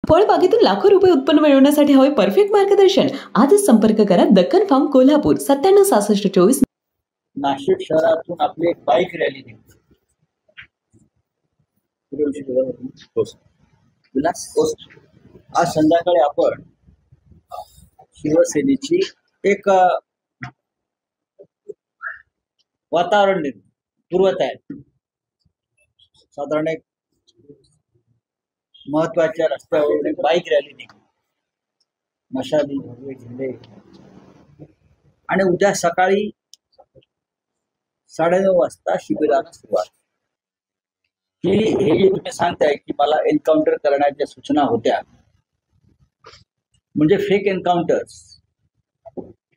फळबागेतून लाखो रुपये उत्पन्न मिळवण्यासाठी हवे परफेक्ट मार्गदर्शन. आजच संपर्क करा दक्कन फार्म कोल्हापूर 976624. नाशिक शहरातून आपली एक बाईक रॅली निघते. आज संध्याकाळी आपण शिवसेनेची एक वातावरण निर्मिती पूर्वतयारी साधारण एक महत्वाच्या रस्त्यावरून एक बाईक रॅली निघते. मशाली, भगवे झेंडे आणि उद्या सकाळी 9:30 वाजता शिबिराला सुरुवात. की हे जे तुम्ही सांगताय की मला एन्काउंटर करण्याच्या सूचना होत्या, म्हणजे फेक एन्काउंटर्स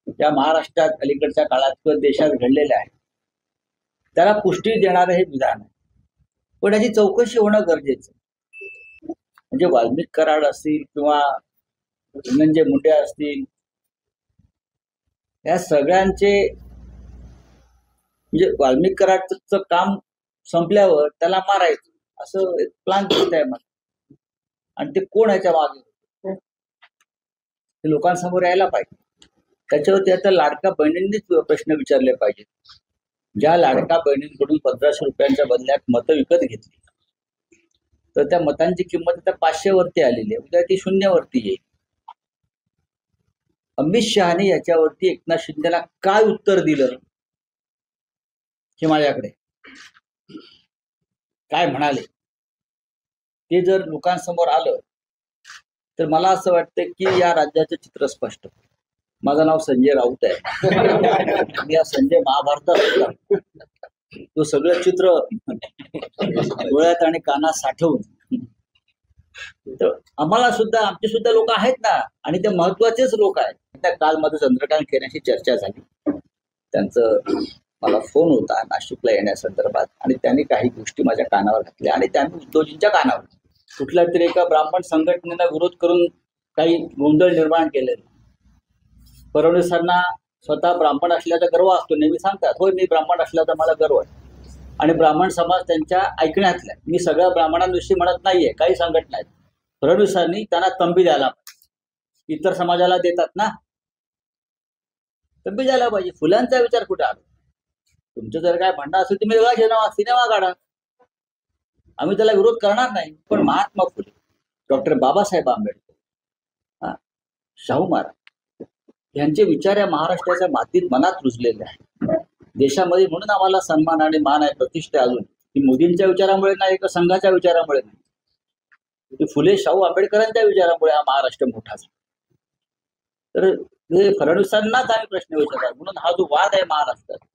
ज्या महाराष्ट्रात अलीकडच्या काळात किंवा देशात घडलेल्या आहेत त्याला पुष्टी देणारं हे विधान आहे. पण याची चौकशी होणं गरजेचं. म्हणजे वाल्मिक कराड असतील किंवा धनंजय मुंडे असतील, या सगळ्यांचे म्हणजे वाल्मिक कराडचं काम संपल्यावर त्याला मारायचं असं एक प्लान दिसत आहे मला. आणि ते कोण ह्याच्या मागे ते लोकांसमोर यायला पाहिजे. त्याच्यावरती आता लाडक्या बहिणींनीच प्रश्न विचारले पाहिजेत. ज्या लाडक्या बहिणींकडून 1500 रुपयांच्या बदल्यात मतं विकत घेतली तर त्या मतांची किंमत आता 500 वरती आलेली आहे. उद्या ती 0 वरती येईल. अमित शहाने याच्यावरती एकनाथ शिंदेला काय उत्तर दिलं हे माझ्याकडे काय म्हणाले ते जर लोकांसमोर आलं तर मला असं वाटतं की या राज्याचं चित्र स्पष्ट. माझं नाव संजय राऊत आहे. मी या संजय महाभारतात तो सगळं चित्र डोळ्यात आणि कानात साठवून तर आम्हाला सुद्धा आमचे सुद्धा लोक आहेत ना, आणि ते महत्वाचेच लोक आहेत. त्या काल माझं चंद्रकांत खैरेंशी चर्चा झाली. त्यांचं मला फोन होता नाशिकला येण्यासंदर्भात आणि त्यांनी काही गोष्टी माझ्या कानावर घातल्या आणि त्यांनी उद्धवजींच्या कानावर कुठल्या तरी एका ब्राह्मण संघटनेला विरोध करून काही गोंधळ निर्माण केलेला. फडणवीसांना स्वतः ब्राह्मण असल्याचा गर्व असतो. नेहमी सांगतात होय मी ब्राह्मण असल्याचा मला गर्व आहे. आणि ब्राह्मण समाज त्यांच्या ऐकण्यातला. मी सगळ्या ब्राह्मणांविषयी म्हणत नाहीये, काही संघटना आहेत. फडणवीसांनी त्यांना तंबी द्यायला पाहिजे. इतर समाजाला देतात ना, तंबी द्यायला पाहिजे. फुलांचा विचार कुठे आला? तुमचं जर काय म्हणणं असेल तुम्ही वेगळा सिनेमा काढा, आम्ही त्याला विरोध करणार नाही. पण महात्मा फुले, डॉक्टर बाबासाहेब आंबेडकर, शाहू महाराज यांचे विचार या महाराष्ट्राच्या मातीत मनात रुजलेले आहेत देशामध्ये. म्हणून आम्हाला सन्मान आणि मान आहे, प्रतिष्ठा अजून. ती मोदींच्या विचारामुळे नाही का संघाच्या विचारामुळे नाही, ते फुले शाहू आंबेडकरांच्या विचारामुळे हा महाराष्ट्र मोठा झाला. तर हे फडणवीसांनाच आम्ही प्रश्न विचारला. म्हणून हा जो वाद आहे महाराष्ट्रात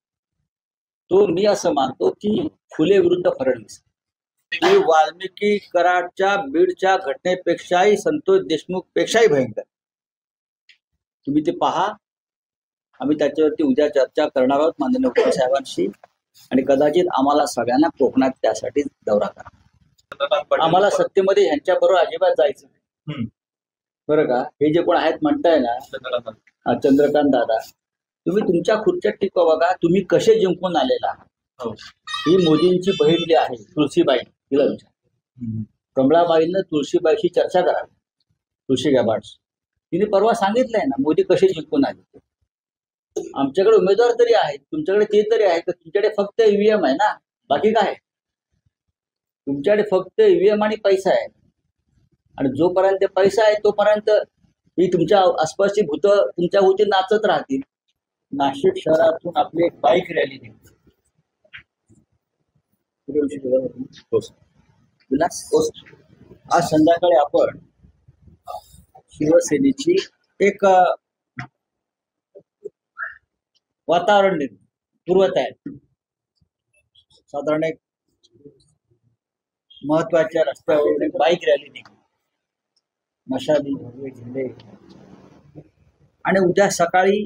तो मी असं मानतो की फुले विरुद्ध फडणवीस ही वाल्मिकी कराडच्या बीडच्या घटनेपेक्षाही संतोष देशमुख पेक्षाही भयंकर. तुम्ही ते पहा. आम्ही त्याच्यावरती उद्या चर्चा करणार आहोत माननीय उद्धव साहेबांशी आणि कदाचित आम्हाला सगळ्यांना कोकणात त्यासाठी दौरा करा. आम्हाला सत्तेमध्ये ह्यांच्या बरोबर अजिबात जायचं नाही बरं का. हे जे कोण आहेत म्हणताय ना चंद्रकांत दादा, तुम्ही तुमच्या खुर्च्यात टिकवा बघा. तुम्ही कसे जिंकून आलेला आहात. ही मोदींची बहीण जी आहे तुळशीबाई, तिला विचार. कमळाबाईंना तुळशीबाईशी चर्चा करा. तुळशी गाभाड तिने परवा सांगितलंय ना मोदी कसे जिंकून आले. आमच्याकडे उमेदवार तरी आहेत, तुमच्याकडे ते तरी आहे का? तुमच्याकडे फक्त ईव्हीएम आहे ना, बाकी काय? तुमच्याकडे फक्त ईव्हीएम आणि पैसा आहे. आणि जोपर्यंत पैसा आहे तोपर्यंत ही तुमच्या आसपासची भूत तुमच्या भोवती नाचत राहतील. नाशिक शहरातून आपली एक बाईक रॅली निघते. आज संध्याकाळी आपण शिवसेनेची एक वातावरण निर्मिती पूर्वतयारी साधारण एक महत्वाच्या रस्त्यावरून एक बाईक रॅली निघते. मशाली, भगवे झेंडे आणि उद्या सकाळी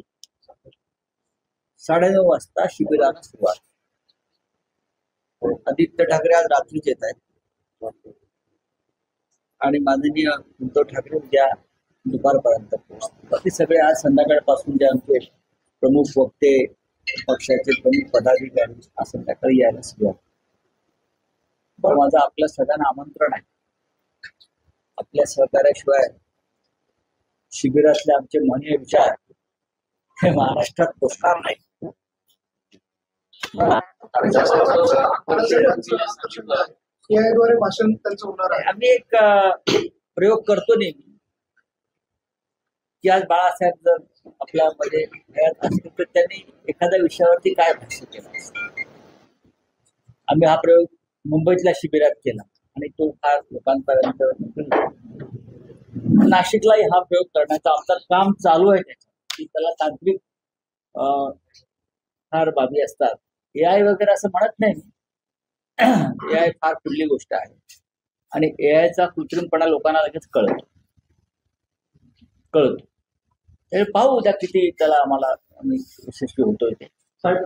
9:30 वाजता शिबिराला सुरुवात. आदित्य ठाकरे आज रात्रीच येत आहेत आणि माननीय उद्धव ठाकरे उद्या दुपारपर्यंत पोहोचतील. बाकी सगळे आज संध्याकाळपासून जे आमचे प्रमुख वक्ते, पक्षाचे प्रमुख पदाधिकारी आज संध्याकाळी यायला सुरुवात. पण माझं आपल्या सगळ्यांना आमंत्रण आहे. आपल्या सहकार्याशिवाय शिबिरातले आमचे म्हणीय विचार हे महाराष्ट्रात पोचणार नाही. द्वारे भाषण त्यांचं होणार आहे. आम्ही एक प्रयोग करतो नेहमी की आज बाळासाहेब जर आपल्यामध्ये हयात असतील तर त्यांनी एखाद्या विषयावरती काय भाष्य केलं असतं. आम्ही हा प्रयोग मुंबईतल्या शिबिरात केला आणि तो फार लोकांपर्यंत. नाशिकलाही हा प्रयोग करण्याचं आमचं काम चालू आहे. त्याच्या त्याला तांत्रिक फार बाबी असतात. AI वगैरे असं म्हणत नाही मी. AI फार पुढली गोष्ट आहे आणि AIचा कृत्रिमपणा लोकांना लगेच कळतो. ते पाहू उद्या किती त्याला आम्हाला आम्ही यशस्वी होतोय ते. साहेब,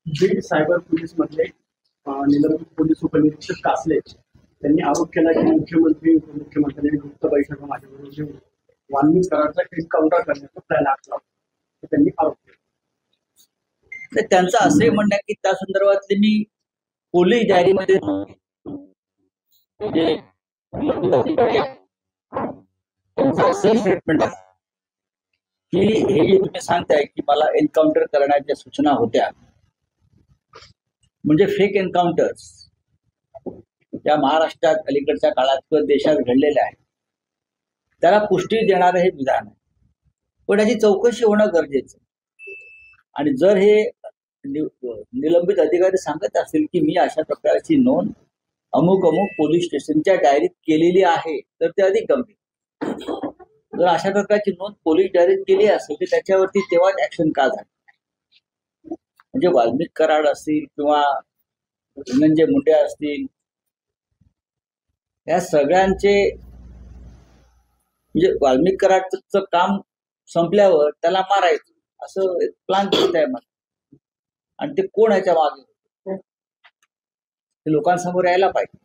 बीड सायबर पोलीस मधले निलंबित पोलीस उपनिरीक्षक कासले त्यांनी आरोप केला की मुख्यमंत्री उपमुख्यमंत्र्यांनी गुप्त बैठक माझ्याबरोबर घेऊन वाल्मिक करारचा एन्काउंटर करण्याचा प्लॅन आखला. त्यांनी आरोप केला. त्यांचं असंही म्हणणं आहे की त्या संदर्भातले मी पोलीस डायरीमध्ये स्टेटमेंट आहे की हे जे तुम्ही सांगताय की मला एन्काउंटर करण्याच्या सूचना होत्या, म्हणजे फेक एन्काउंटर्स या महाराष्ट्रात अलीकडच्या काळात किंवा देशात घडलेल्या आहेत, त्याला पुष्टी देणारं हे विधान आहे. पण याची चौकशी होणं गरजेचं. आणि जर हे निलंबित अधिकारी सांगत असतील की मी अशा प्रकारची नोंद अमुक अमुक पोलीस स्टेशनच्या डायरीत केलेली आहे तर ते अधिक गंभीर. जर अशा प्रकारची नोंद पोलीस डायरीत केली असेल तर त्याच्यावरती तेव्हाच ऍक्शन का झाली. म्हणजे वाल्मिक कराड असतील किंवा धनंजय मुंडे असतील, या सगळ्यांचे म्हणजे वाल्मिक कराडचं काम संपल्यावर त्याला मारायचं असं एक प्लान दिसत आहे मला. आणि ते कोण ह्याच्या मागे ते लोकांसमोर यायला पाहिजे.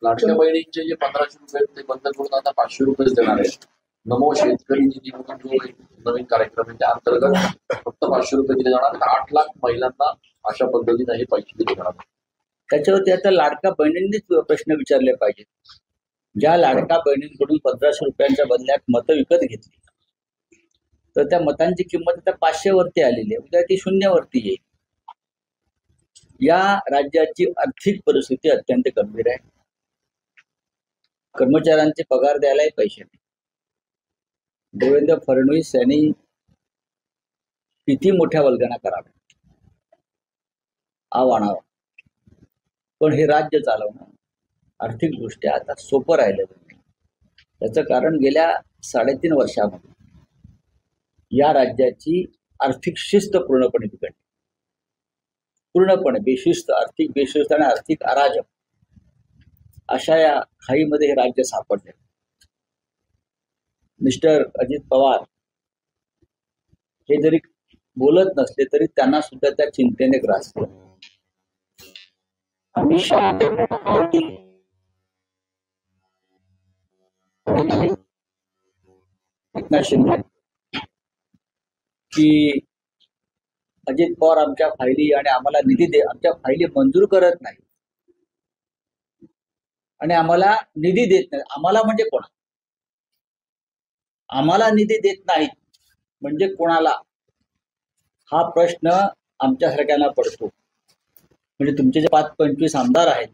लाडक्या बहिणींचे जे 1500 रुपये ते बंद करून आता 500 रुपये देणार आहेत. नमो शेतकरी निधी म्हणून जो एक नवीन कार्यक्रम आहे त्या अंतर्गत फक्त 500 रुपये दिले जाणार. 8 लाख महिलांना अशा पद्धतीने हे पैसे दिले जाणार. त्याच्यावरती आता लाडक्या बहिणींनीच प्रश्न विचारले पाहिजेत. ज्या लाडक्या बहिणींकडून 1500 रुपयांच्या बदल्यात मतं विकत घेतली तर त्या मतांची किंमत आता 500 वरती आलेली आहे, उद्या ती 0 वरती येईल. या राज्याची आर्थिक परिस्थिती अत्यंत गंभीर आहे. कर्मचाऱ्यांचे पगार द्यायलाही पैसे नाही. देवेंद्र फडणवीस यांनी किती मोठ्या वल्गना कराव्या, आवाणावा, पण हे राज्य चालवणं आर्थिकदृष्ट्या आता सोपं राहिलेलं नाही. त्याचं कारण गेल्या 3.5 वर्षामध्ये या राज्याची आर्थिक शिस्त पूर्णपणे बिघडली. पूर्णपणे बेशिस्त, आर्थिक बेशिस्त आणि आर्थिक अराजक अशा या खाईमध्ये हे राज्य सापडले. मिस्टर अजित पवार हे जरी बोलत नसले तरी त्यांना सुद्धा त्या चिंतेने ग्रासलं. एकनाथ शिंदे की अजित पवार आमच्या फायली आणि आम्हाला निधी आमच्या फायली मंजूर करत नाही आणि आम्हाला निधी देत नाही. आम्हाला म्हणजे कोणा? आम्हाला निधी देत नाहीत म्हणजे कोणाला, हा प्रश्न आमच्यासारख्यांना पडतो. म्हणजे तुमचे जे 25 आमदार आहेत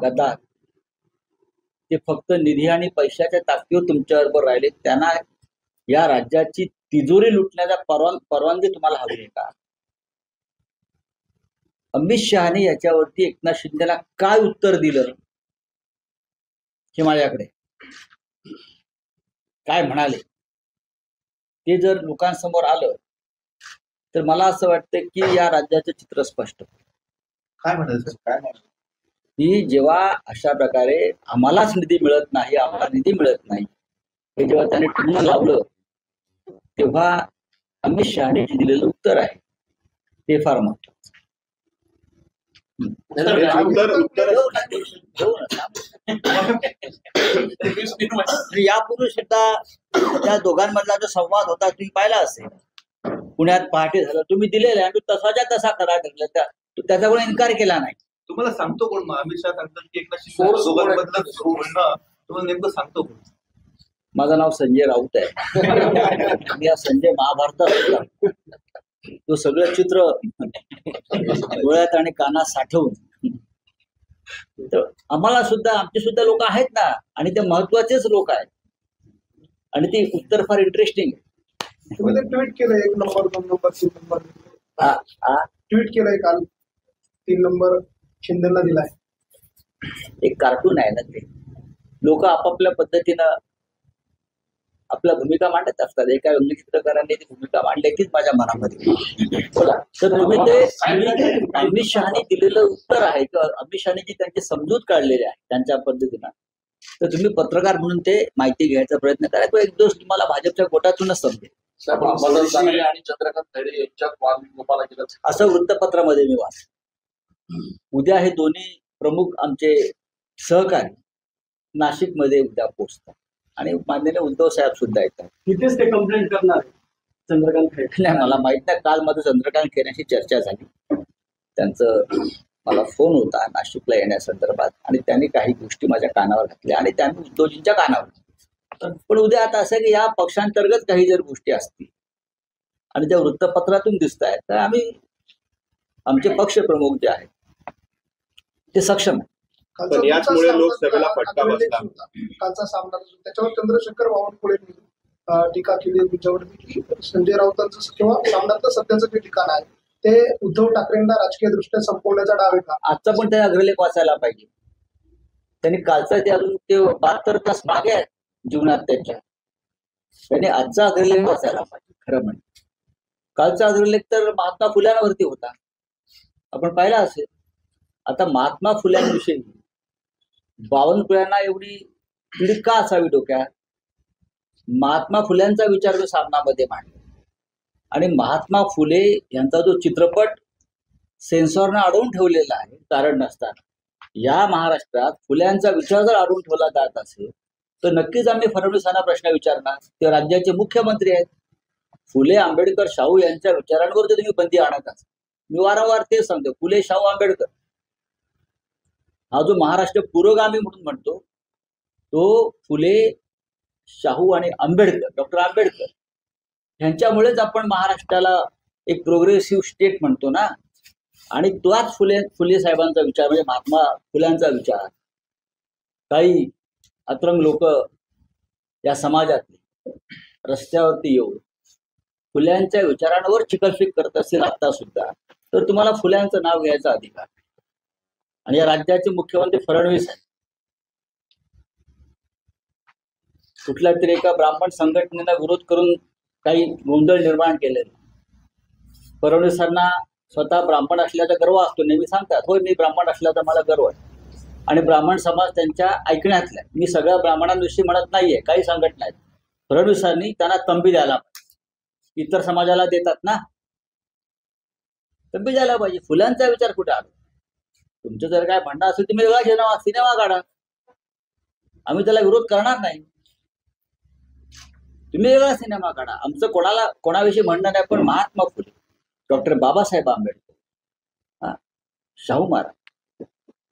गद्दार, ते फक्त निधी आणि पैशाच्या ताकदीवर तुमच्याबरोबर राहिले. त्यांना या राज्याची तिजोरी लुटण्याचा परवानगी तुम्हाला हवी आहे का? अमित शहाने याच्यावरती एकनाथ शिंदेला काय उत्तर दिलं हे माझ्याकडे काय म्हणाले ते जर लोकांसमोर आलं तर मला असं वाटतं की या राज्याचं चित्र स्पष्ट. काय म्हणायचं? काय की जेव्हा अशा प्रकारे आम्हालाच निधी मिळत नाही, आम्हाला निधी मिळत नाही हे जेव्हा त्याने ठिकाण लावलं तेव्हा अमित शहाने जे दिलेलं उत्तर आहे ते फार महत्वाचं. यापूर्वी सुद्धा त्या दोघांमधला जो संवाद होता तुम्ही पाहिला असेल. पुण्यात पहाटे झालं, तुम्ही दिलेला आहे तसाच्या तसा करार ठरला, त्याचा कोणी इन्कार केला नाही. तुम्हाला सांगतो कोण? मग अमित शहा सांगतात की एकनाथ Source शिंदे कोण आहे? बदलत बोलणं तुम्हाला नेमकं सांगतो कोण? माझं नाव संजय राऊत आहे. मी या संजय महाभारतात होता. तो सगळं चित्र डोळ्यात आणि कानात साठवून. तर आम्हाला सुद्धा, आमचे सुद्धा लोक आहेत ना, आणि ते महत्वाचेच लोक आहेत, आणि ती उत्तर फार इंटरेस्टिंग आहे. तुम्ही ते ट्विट केलं 1 नंबर 2 नंबर 3 नंबर ट्विट केलंय काल, 3 नंबर शिंदेला दिलाय. एक कार्टून आहे ना ते. लोक आपापल्या पद्धतीनं आपल्या भूमिका मांडत असतात. एका व्यंगचित्रकाराने ती भूमिका मांडली तीच माझ्या मनामध्ये. बोला. तर तुम्ही ते अमित शहानी दिलेलं उत्तर आहे किंवा अमित शहानी जी त्यांची समजूत काढलेली आहे त्यांच्या पद्धतीनं, तर तुम्ही पत्रकार म्हणून ते माहिती घ्यायचा प्रयत्न करा, तो एक दिवस तुम्हाला भाजपच्या गोटातूनच समजेल. साहेब, अंबादास दानवे आणि चंद्रकांत खैरे यांच्यात वाद गोपाला गेला असं वृत्तपत्रामध्ये मी वाच. उद्या हे दोन्ही प्रमुख आमचे सहकारी नाशिकमध्ये उद्या पोहोचतात, आणि माननीय उद्धव साहेब सुद्धा येतात. तिथेच ते कंप्लेंट करणार आहे चंद्रकांत खैरे. नाही, मला माहित नाही. काल माझं चंद्रकांत खैरेंशी चर्चा झाली. त्यांचं मला फोन होता नाशिकला येण्यासंदर्भात, आणि त्यांनी काही गोष्टी माझ्या कानावर घातल्या आणि त्यांनी उद्धवजींच्या कानावर. पण उद्या आता असं की या पक्षांतर्गत काही जर गोष्टी असतील आणि त्या वृत्तपत्रातून दिसत आहेत, तर आम्ही, आमचे पक्ष प्रमुख जे आहेत ते सक्षम आहे. पण याचमुळे लोकसभेला फटका बसला. कालचा सामना त्याच्यावर चंद्रशेखर बावनकुळेंनी टीका केली तुमच्यावरती की संजय राऊतांचं किंवा सामनातलं सध्याचं जे ठिकाण आहे ते उद्धव ठाकरेंना राजकीय दृष्ट्या संपवण्याचा डाव आहे का? आजचा पण त्या अग्रलेख वाचायला पाहिजे. त्यांनी कालचा ते अजून ते 72 तास मागे आहेत जीवनात त्यांच्या. त्यांनी आजचा अग्रलेख वाचायला पाहिजे. खरं म्हणजे कालचा अग्रलेख तर महात्मा फुल्यांवरती होता, आपण पाहिला असेल. आता महात्मा फुल्यांविषयी बावनकुळ्यांना एवढी पीड का असावी डोक्यात? महात्मा फुल्यांचा विचार जो सामनामध्ये मांडला, आणि महात्मा फुले यांचा जो चित्रपट सेन्सॉरनं अडवून ठेवलेला आहे कारण नसताना, या महाराष्ट्रात फुल्यांचा विचार जर अडवून ठेवला जात असेल तर नक्कीच आम्ही फडणवीसांना प्रश्न विचारणार. ते राज्याचे मुख्यमंत्री आहेत. फुले, आंबेडकर, शाहू यांच्या विचारांवर तुम्ही बंदी आणत असाल. मी वारंवार तेच सांगतो, फुले, शाहू, आंबेडकर हा जो महाराष्ट्र पुरोगामी म्हणून म्हणतो, तो फुले, शाहू आणि आंबेडकर, डॉक्टर आंबेडकर ह्यांच्यामुळेच आपण महाराष्ट्राला एक प्रोग्रेसिव्ह स्टेट म्हणतो ना. आणि तोच फुले साहेबांचा विचार, म्हणजे महात्मा फुल्यांचा विचार, काही अतरंग लोक या समाजात रस्त्यावरती येऊन फुल्यांच्या विचारांवर चिकलफेक करत असतील आता सुद्धा, तर तुम्हाला फुल्यांचं नाव घ्यायचा अधिकार. आणि या राज्याचे मुख्यमंत्री फडणवीस आहेत. कुठल्या तरी एका ब्राह्मण संघटनेला विरोध करून काही गोंधळ निर्माण केलेला. फडणवीसांना स्वतः ब्राह्मण असल्याचा गर्व असतो, नेहमी सांगतात, होय मी ब्राह्मण असल्याचा मला गर्व आहे, आणि ब्राह्मण समाज त्यांच्या ऐकण्यातला. मी सगळ्या ब्राह्मणांविषयी म्हणत नाहीये, काही संघटना आहेत. फडणवीसांनी त्यांना तंबी द्यायला पाहिजे. इतर समाजाला देतात ना, तंबी द्यायला पाहिजे. फुलांचा विचार कुठे आला? तुमचं जर काय भांडण असेल तुम्ही वेगळा सिनेमा काढा, आम्ही त्याला विरोध करणार नाही. तुम्ही वेगळा सिनेमा काढा. आमचं कोणाविषयी म्हणणं नाही. पण महात्मा फुले, डॉक्टर बाबासाहेब आंबेडकर, शाहू महाराज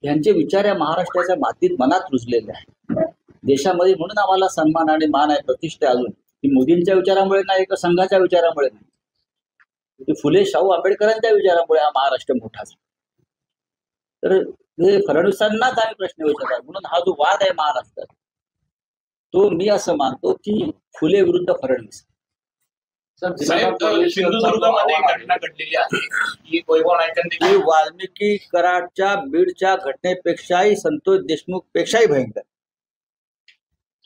यांचे विचार या महाराष्ट्राच्या मातीत मनात रुजलेले आहेत देशामध्ये. म्हणून आम्हाला सन्मान आणि मान आहे, प्रतिष्ठा अजून. ती मोदींच्या विचारामुळे नाही, का संघाच्या विचारामुळे नाही, फुले, शाहू, आंबेडकरांच्या विचारामुळे हा महाराष्ट्र मोठा झाला. तर हे फडणवीसांनाच आम्ही प्रश्न विचारतात. म्हणून हा जो वाद आहे महाराष्ट्रात, तो मी असं मानतो की फुले विरुद्ध फडणवीस. सिंधुदुर्गामध्ये घटना घडलेली आहे की वैभव नाईकांनी, वाल्मिकी कराडच्या बीडच्या घटनेपेक्षाही, संतोष देशमुख पेक्षाही भयंकर.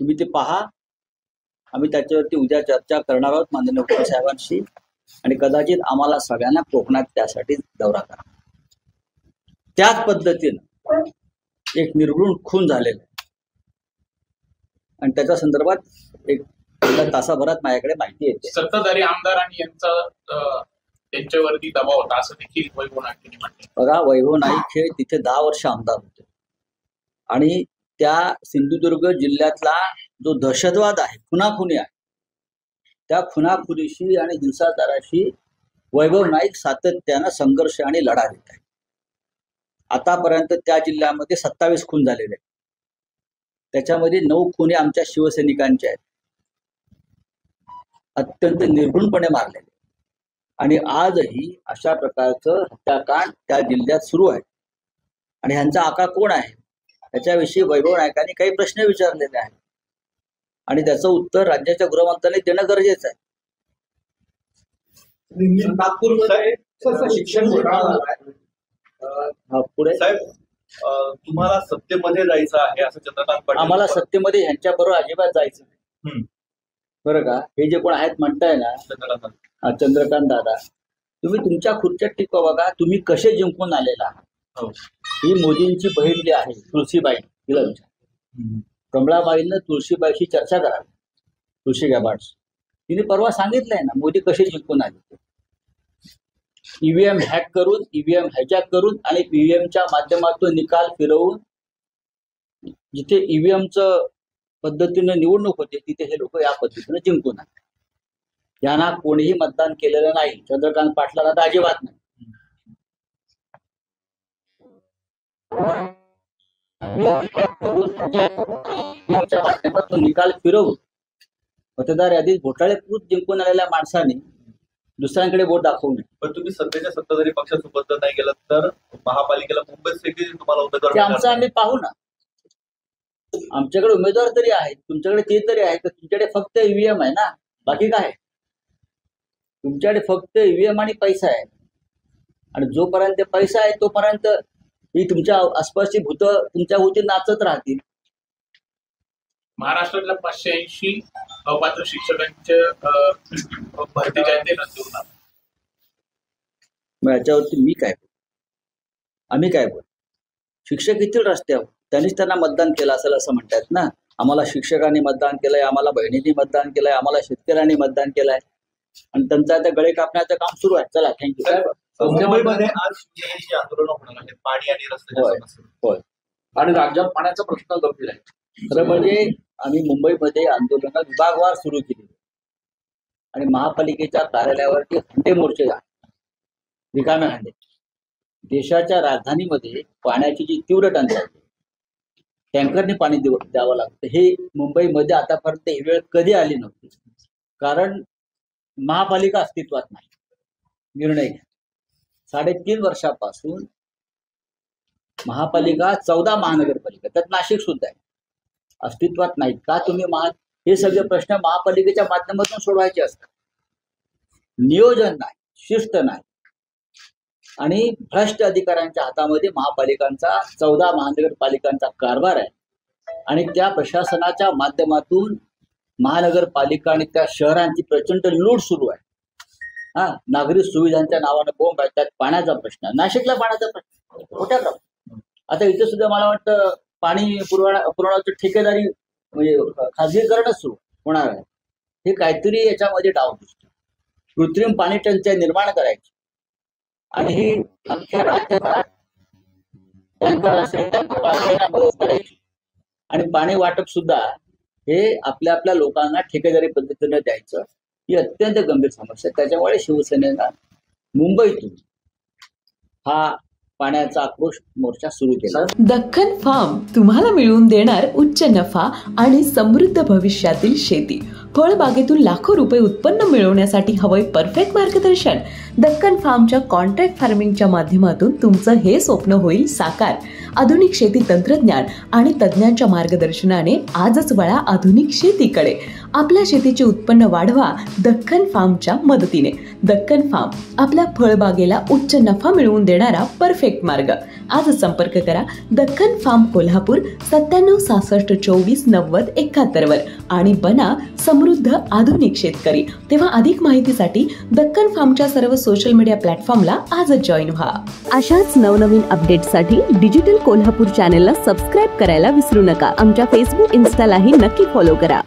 तुम्ही ते पहा. आम्ही त्याच्यावरती उद्या चर्चा करणार आहोत माननीय उद्धव साहेबांशी, आणि कदाचित आम्हाला सगळ्यांना कोकणात त्यासाठी दौरा करा. त्याच पद्धतीनं एक निर्घृण खून झालेला आहे, आणि त्याच्या संदर्भात एक तासाभरात माझ्याकडे माहिती येते. सत्ताधारी आमदारांनी त्यांच्यावरती दबाव होता असं देखील वैभव नाईकांनी म्हटलं. बघा, वैभव नाईक हे तिथे 10 वर्ष आमदार होते, आणि त्या सिंधुदुर्ग जिल्ह्यातला जो दहशतवाद आहे, खुनाखुनी आहे, त्या खुनाखुनीशी आणि हिंसाचाराशी वैभव नाईक सातत्यानं संघर्ष आणि लढा देत आहे. आतापर्यंत त्या जिल्ह्यामध्ये 27 खून झालेले आहेत. त्याच्यामध्ये 9 खून आमच्या शिवसैनिकांचे आहेत. अत्यंत निर्घृणपणे मारलेले. आणि आजही अशा प्रकारचं हत्याकांड त्या जिल्ह्यात सुरू आहे. आणि ह्यांचा आका कोण आहे याच्याविषयी वैभव नायकांनी काही प्रश्न विचारलेले आहेत आणि त्याचं उत्तर राज्याच्या गृहमंत्र्यांनी देणं गरजेचं आहे. नागपूरमध्ये शिक्षण घोटाळा पुढे साहेब, तुम्हाला सत्तेमध्ये जायचं आहे असं चंद्रकांत पाटील. आम्हाला सत्तेमध्ये ह्यांच्याबरोबर अजिबात जायचं नाही. बरं का, हे जे कोण आहेत म्हणताय ना चंद्रकांत दादा, तुम्ही तुमच्या खुर्च्यात टिकवा बघा. तुम्ही कसे जिंकून आलेला आहात. ही मोदींची बहीण जी आहे तुळशीबाई, तिला विचार. कमळाबाईंना तुळशीबाईशी चर्चा करा. तुळशी गॅबार्ड तिने परवा सांगितलंय ना मोदी कसे जिंकून आले. ईव्हीएम हॅक करून, ईव्हीएम हायजॅक करून आणि ईव्हीएमच्या माध्यमातून निकाल फिरवून जिथे ईव्हीएमचं पद्धतीनं निवडणूक होते तिथे हे लोक या पद्धतीनं जिंकून आले. यांना कोणीही मतदान केलेलं नाही. चंद्रकांत पाटलांना तर अजिबात नाही. माध्यमातून निकाल फिरवून मतदार यादीत घोटाळेकृत जिंकून आलेल्या माणसाने दुसऱ्यांकडे बोट दाखवू नये. पण तुम्ही सध्याच्या सत्ताधारी पक्षासोबत नाही गेलात तर महापालिकेला मुंबईत तुम्हाला उमेदवार आमचं आम्ही पाहू ना. आमच्याकडे उमेदवार तरी आहेत, तुमच्याकडे ते तरी आहे तर तुमच्याकडे फक्त ईव्हीएम आहे ना, बाकी काय? तुमच्याकडे फक्त ईव्हीएम आणि पैसा आहे. आणि जोपर्यंत पैसा आहे तोपर्यंत ही तुमच्या आसपासची भूत तुमच्या भोवती नाचत राहतील. महाराष्ट्रातल्या 580 अपात्र शिक्षकांच्या भरतीच्या ते रद्द होणार. मग याच्यावरती मी काय बोल, आम्ही काय बोल? शिक्षक येथील रस्त्यावर त्यांनीच त्यांना मतदान केलं असेल असं म्हणतात ना. आम्हाला शिक्षकांनी मतदान केलंय, आम्हाला बहिणींनी मतदान केलंय, आम्हाला शेतकऱ्यांनी मतदान केलंय आणि त्यांचं आता गळे कापण्याचं काम सुरू आहे. चला, थँक्यू. मुंबईमध्ये आज शिवसेनेची आंदोलन होणार आहे, पाणी आणि रस्त्याच्या समस्या. होय, आणि राज्यात पाण्याचा प्रश्न गंभीर आहे. खरं म्हणजे आम्ही मुंबईमध्ये आंदोलनं विभागवार सुरू केली आणि महापालिकेच्या कार्यालयावरती हंडे मोर्चे झाले, रिकामे हंडे. देशाच्या राजधानीमध्ये पाण्याची जी तीव्र टंचाई, टँकरने पाणी द्यावं लागतं, हे मुंबईमध्ये आतापर्यंत ही वेळ कधी आली नव्हती. कारण महापालिका अस्तित्वात नाही. निर्णय घ्या. 3.5 वर्षापासून महापालिका 14 महानगरपालिका, त्यात नाशिक सुद्धा आहे, अस्तित्वात नाहीत. का तुम्ही हे सगळे प्रश्न महापालिकेच्या माध्यमातून सोडवायचे असतात. नियोजन नाही, शिस्त नाही आणि भ्रष्ट अधिकाऱ्यांच्या हातामध्ये महापालिकांचा 14 महानगरपालिकांचा कारभार आहे आणि त्या प्रशासनाच्या माध्यमातून महानगरपालिका आणि त्या शहरांची प्रचंड लूट सुरू आहे. नागरिक सुविधांच्या नावानं बोंब आहे. त्यात पाण्याचा प्रश्न, नाशिकला पाण्याचा प्रश्न मोठ्या प्रमाणात. आता इथे सुद्धा मला वाटतं पाणी पुरवण्याचं ठेकेदारी म्हणजे खाजगीकरणच सुरू होणार आहे. हे काहीतरी याच्यामध्ये डाव दिसतो. कृत्रिम पाणी टंचाई निर्माण करायची आणि ही आमच्या राज्यात मदत करायची आणि पाणी वाटप सुद्धा हे आपल्या आपल्या लोकांना ठेकेदारी पद्धतीने द्यायचं, ही अत्यंत गंभीर समस्या. त्याच्यामुळे शिवसेनेनं मुंबईतून हा पाण्याचा आक्रोश मोर्चा सुरू केला. दक्खन फार्म तुम्हाला मिळवून देणार उच्च नफा आणि समृद्ध भविष्यातील शेती. फळबागेतून लाखो रुपये उत्पन्न मिळवण्यासाठी हवंय परफेक्ट मार्गदर्शन. दक्खन फार्मच्या कॉन्ट्रॅक्ट फार्मिंगच्या माध्यमातून तुमचं हे स्वप्न होईल साकार. आधुनिक शेती तंत्रज्ञान आणि तज्ञांच्या मार्गदर्शनाने आजच वळा आधुनिक शेतीकडे. आपल्या शेतीचे उत्पन्न वाढवा दक्खन फार्मच्या मदतीने. दक्खन फार्म आपल्या फळबागेला उच्च नफा मिळवून देणारा परफेक्ट मार्ग. आज संपर्क करा दक्खन फार्म कोल्हापूर 9766249071 वर आणि बना समृद्ध आधुनिक शेतकरी. तेव्हा अधिक माहितीसाठी दक्खन फार्मच्या सर्व सोशल मीडिया प्लॅटफॉर्मला आजच जॉईन व्हा. अशाच नवनवीन अपडेट्ससाठी डिजिटल कोल्हापूर चॅनेलला सबस्क्राईब करायला विसरू नका. आमच्या फेसबुक, इन्स्टालाही नक्की फॉलो करा.